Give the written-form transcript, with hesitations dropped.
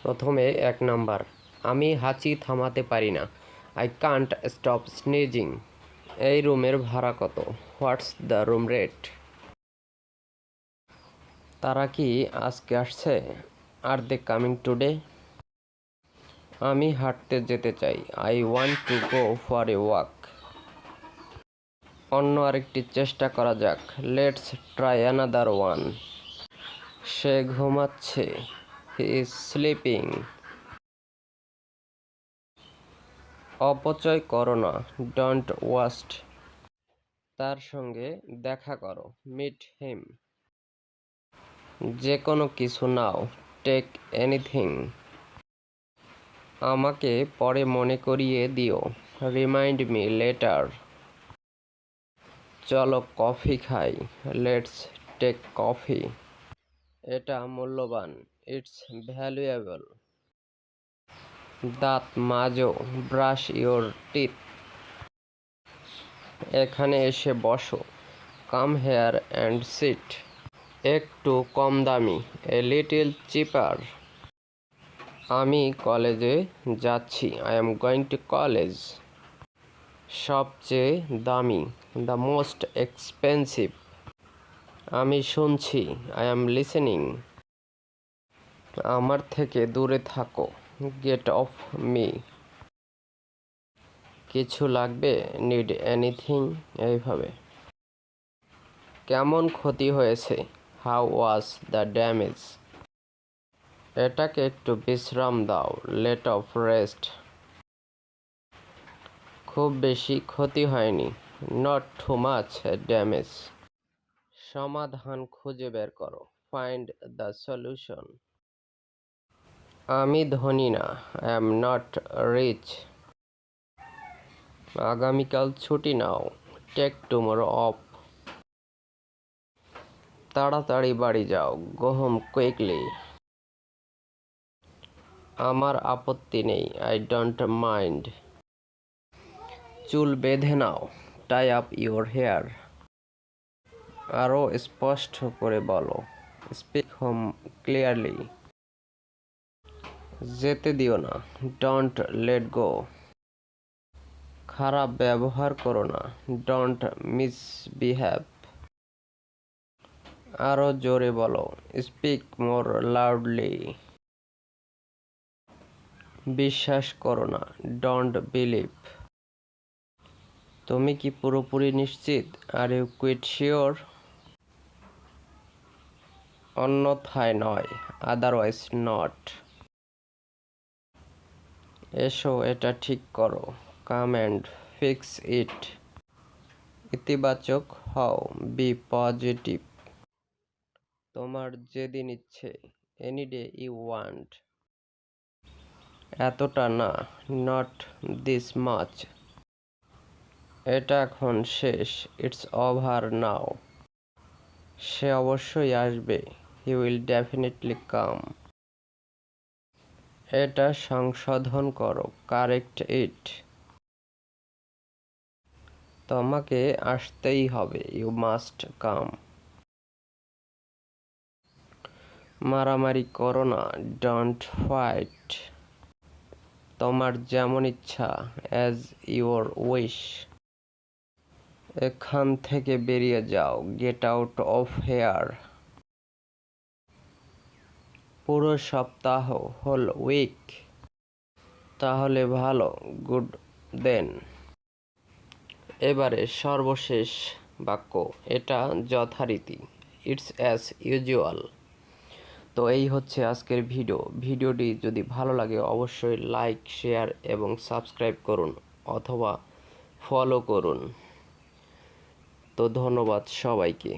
প্রথমে ১ নাম্বার, আমি হাঁচি থামাতে পারি না। I can't stop sneezing. এই রুমের ভাড়া কত? What's the room rate? তারা কি আজকে আসছে? Are they coming today? আমি হাঁটতে যেতে চাই। I want to go for a walk. অন্য আরেকটি চেষ্টা করা যাক। Let's try another one. সে ঘুমাচ্ছে। He is sleeping. অপচয় করো না। Don't waste. তার সঙ্গে দেখা করো। Meet him. যে কোনো কিছু নাও। Take anything. আমাকে পরে মনে করিয়ে দিও। Remind me later. চলো কফি খাই। Let's take coffee. এটা মূল্যবান। It's valuable. দাঁত মাজো। Brush your teeth. এখানে এসে বসো। Come here and sit. একটু কম দামি। A little cheaper. আমি কলেজে যাচ্ছি। I am going to college. সবচেয়ে দামি। The most expensive. আমি শুনছি। I am listening. আমার থেকে দূরে থাকো। Get off me. কিছু লাগবে? Need anything? এইভাবে। কেমন ক্ষতি হয়েছে? How was the damage? এটাকে একটু বিশ্রাম দাও। Let off rest. খুব বেশি ক্ষতি হয়নি। Not too much damage. সমাধান খুঁজে বের করো। Find the solution. আমি ধনী না। I am not rich. আগামীকাল ছুটি নাও। Take tomorrow off. তাড়াতাড়ি বাড়ি যাও। Go home quickly. আমার আপত্তি নেই। I don't mind. চুল বেঁধে নাও। Tie up your hair. আরও স্পষ্ট করে বলো। Speak home clearly. যেতে দিও না। Don't let go. খারাপ ব্যবহার করো না। Don't misbehave. আরও জোরে বলো। Speak more loudly. বিশ্বাস করো না। Don't believe. তুমি কি পুরোপুরি নিশ্চিত? Are you quite sure? অন্যথায় নয়। Otherwise not. এসো এটা ঠিক করো। Come and fix it. ইতিবাচক হও। Be positive. তোমার যেদিন ইচ্ছে। Any day you want. এতটা না। Not this much. এটা এখন শেষ। It's over now. সে অবশ্যই আসবে। He will definitely come. এটা সংশোধন করো। কারেক্ট ইট। তোমাকে আসতেই হবে। You must come. মারামারি করো না। Don't fight. তোমার যেমন ইচ্ছা। As your wish. এখান থেকে বেরিয়ে যাও। Get out of here. পুরো সপ্তাহ। Whole week. তাহলে ভালো। Good then. এবারে সর্বশেষ বাক্য। এটা যথারীতি। It's as usual. তো এই হচ্ছে আজকের ভিডিওটি যদি ভালো লাগে অবশ্যই লাইক, শেয়ার এবং সাবস্ক্রাইব করুন অথবা ফলো করুন। তো ধন্যবাদ সবাইকে।